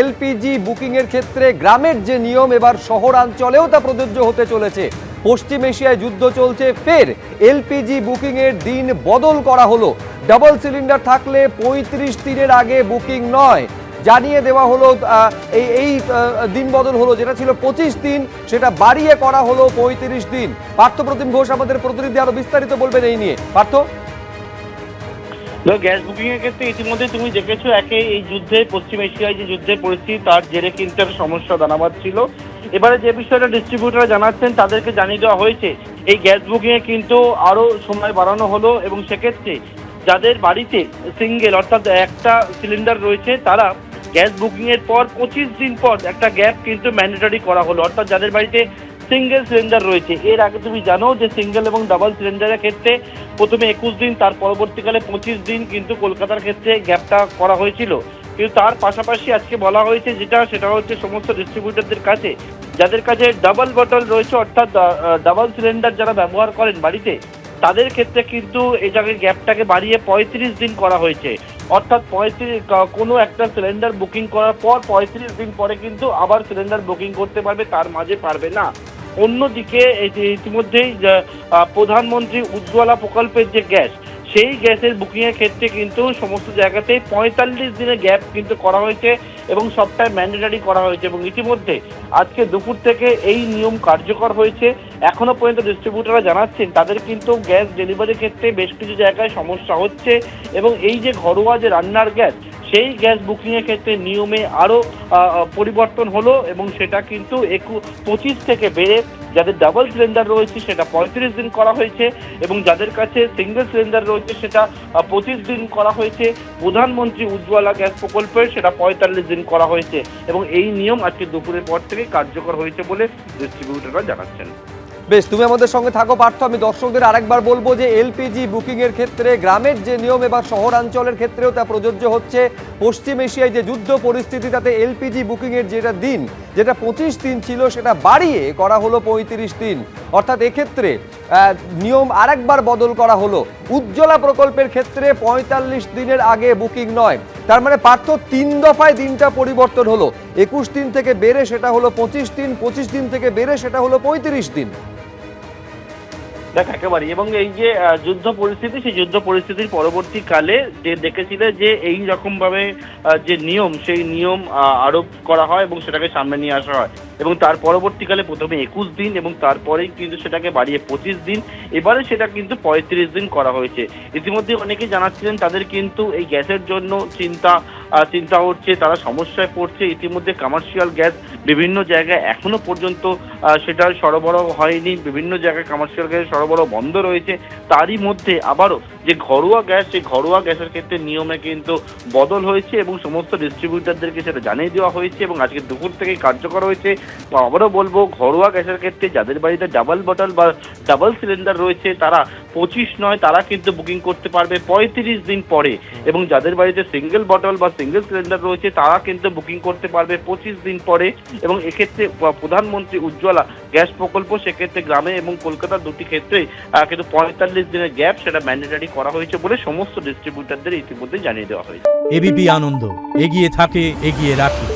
LPG booking এর ক্ষেত্রে গ্রামের যে নিয়ম এবার শহরাঞ্চলেও তা প্রযোজ্য হতে চলেছে। পশ্চিম এশিয়ায় যুদ্ধ চলছে, ফের এলপিজি বুকিং এর দিন বদল করা হলো। ডাবল সিলিন্ডার থাকলে ৩৫ দিনের আগে বুকিং নয়, জানিয়ে দেওয়া হলো। এই দিন বদল হলো, যেটা ছিল 25 দিন সেটা বাড়িয়ে করা হলো ৩৫ দিন। পার্থপ্রতিম ঘোষ আমাদের প্রতিনিধি আরো বিস্তারিত বলবেন এই নিয়ে। পার্থ, গ্যাস বুকিং এর ক্ষেত্রে ইতিমধ্যে তুমি দেখেছো এই যুদ্ধে পশ্চিম এশিয়ায় যে যুদ্ধের পরিস্থিতি তার জেরে কিন্তু একটা সমস্যা দানাবাদ ছিল। এবারে যে বিষয়টা ডিস্ট্রিবিউটর জানাচ্ছেন তাদেরকে জানিয়ে দেওয়া হয়েছে এই গ্যাস বুকিং এ কিন্তু আরো সময় বাড়ানো হলো এবং সেক্ষেত্রে যাদের বাড়িতে সিঙ্গেল অর্থাৎ একটা সিলিন্ডার রয়েছে তারা গ্যাস বুকিং এর পর 25 দিন পর একটা গ্যাপ কিন্তু ম্যান্ডেটরি করা হলো। অর্থাৎ যাদের বাড়িতে সিঙ্গেল সিলিন্ডার রয়েছে, এর আগে তুমি জানো যে সিঙ্গেল এবং ডাবল সিলিন্ডারের ক্ষেত্রে প্রথমে 21 দিন, তার পরবর্তীকালে 25 দিন কিন্তু কলকাতার ক্ষেত্রে গ্যাপটা করা হয়েছিল। কিন্তু তার পাশাপাশি আজকে বলা হয়েছে সেটা হচ্ছে সমস্ত ডিস্ট্রিবিউটরদের কাছে যাদের কাছে ডাবল বটল রয়েছে অর্থাৎ ডাবল সিলিন্ডার যারা ব্যবহার করেন বাড়িতে, তাদের ক্ষেত্রে কিন্তু এটাকে গ্যাপটাকে বাড়িয়ে 35 দিন করা হয়েছে। অর্থাৎ কোনো একটা সিলিন্ডার বুকিং করার পর 35 দিন পরে কিন্তু আবার সিলিন্ডার বুকিং করতে পারবে, তার মাঝে পারবে না। অন্যদিকে ইতিমধ্যেই প্রধানমন্ত্রী উজ্জ্বলা প্রকল্পের যে গ্যাস, সেই গ্যাসের বুকিং এর ক্ষেত্রে কিন্তু সমস্ত জায়গাতেই 45 দিনের গ্যাপ কিন্তু করা হয়েছে এবং সবটাই ম্যান্ডেটরি করা হয়েছে। এবং ইতিমধ্যে আজকে দুপুর থেকে এই নিয়ম কার্যকর হয়েছে। এখনো পর্যন্ত ডিস্ট্রিবিউটররা জানাচ্ছেন তাদের কিন্তু গ্যাস ডেলিভারির ক্ষেত্রে বেশ কিছু জায়গায় সমস্যা হচ্ছে এবং এই যে ঘরোয়া যে রান্নার গ্যাস, সেই গ্যাস বুকিং এর ক্ষেত্রে নিয়মে আরো পরিবর্তন হলো এবং সেটা কিন্তু 25 থেকে বেড়ে যাদের ডাবল সিলিন্ডার রয়েছে সেটা 35 দিন করা হয়েছে এবং যাদের কাছে সিঙ্গেল সিলিন্ডার রয়েছে সেটা 25 দিন করা হয়েছে। প্রধানমন্ত্রী উজ্জ্বলা গ্যাস প্রকল্পের সেটা 45 দিন করা হয়েছে এবং এই নিয়ম আজকে দুপুরের পর থেকে কার্যকর হয়েছে বলে ডিস্ট্রিবিউটররা জানাচ্ছেন। বেশ, তুমি আমাদের সঙ্গে থাকো পার্থ। আমি দর্শকদের আরেকবার বলবো যে এলপিজি বুকিং এর ক্ষেত্রে গ্রামের যে নিয়ম এবার শহরাঞ্চলের ক্ষেত্রেও তা প্রযোজ্য হচ্ছে। পশ্চিম এশিয়ায় যে যুদ্ধ পরিস্থিতি তাতে এলপিজি বুকিং এর যেটা 25 দিন ছিল সেটা বাড়িয়ে করা হলো 35 দিন। অর্থাৎ এক্ষেত্রে নিয়ম আরেকবার বদল করা হলো। উজ্জ্বলা প্রকল্পের ক্ষেত্রে 45 দিনের আগে বুকিং নয়, তার মানে পার্থ 3 দফায় দিনটা পরিবর্তন হলো। 21 দিন থেকে বেড়ে সেটা হলো 25 দিন, 25 দিন থেকে বেড়ে সেটা হলো 35 দিন। দেখ একেবারে, এবং এই যে যুদ্ধ পরিস্থিতি, সেই যুদ্ধ পরিস্থিতির পরবর্তীকালে যে দেখেছিলে যে এই রকম ভাবে যে নিয়ম, সেই নিয়ম আরোপ করা হয় এবং সেটাকে সামনে নিয়ে আসা হয় এবং তার পরবর্তীকালে প্রথমে 21 দিন এবং তারপরেই কিন্তু সেটাকে বাড়িয়ে 25 দিন, এবারে সেটা কিন্তু 35 দিন করা হয়েছে। ইতিমধ্যে অনেকেই জানাচ্ছিলেন তাদের কিন্তু এই গ্যাসের জন্য চিন্তা হচ্ছে, তারা সমস্যায় পড়ছে। ইতিমধ্যে কমার্শিয়াল গ্যাস বিভিন্ন জায়গায় এখনো পর্যন্ত সেটা সরবরাহ হয়নি, বিভিন্ন জায়গায় কমার্শিয়াল গ্যাস সরবরাহ বন্ধ রয়েছে। তারই মধ্যে আবারও যে ঘরোয়া গ্যাস, সেই ঘরোয়া গ্যাসের ক্ষেত্রে নিয়মে কিন্তু বদল হয়েছে এবং সমস্ত ডিস্ট্রিবিউটরদেরকে সেটা জানিয়ে দেওয়া হয়েছে এবং আজকে দুপুর থেকেই কার্যকর হয়েছে। আবারও বলবো, ঘরোয়া গ্যাসের ক্ষেত্রে যাদের বাড়িতে ডাবল বটল বা ডাবল সিলিন্ডার রয়েছে তারা 25 নয়, তারা কিন্তু বুকিং করতে পারবে 35 দিন পরে এবং যাদের বাড়িতে সিঙ্গেল বটল বা সিঙ্গেল সিলিন্ডার রয়েছে তারা কিন্তু বুকিং করতে পারবে 25 দিন পরে। এবং এক্ষেত্রে প্রধানমন্ত্রী উজ্জ্বলা গ্যাস প্রকল্প, সেক্ষেত্রে গ্রামে এবং কলকাতার দুটি ক্ষেত্রে কিন্তু 45 দিনের গ্যাপ সেটা ম্যান্ডেটরি করা হয়েছে বলে সমস্ত ডিস্ট্রিবিউটরদের ইতিমধ্যে জানিয়ে দেওয়া হয়েছে। এবিপি আনন্দ, এগিয়ে থাকে, এগিয়ে রাখে।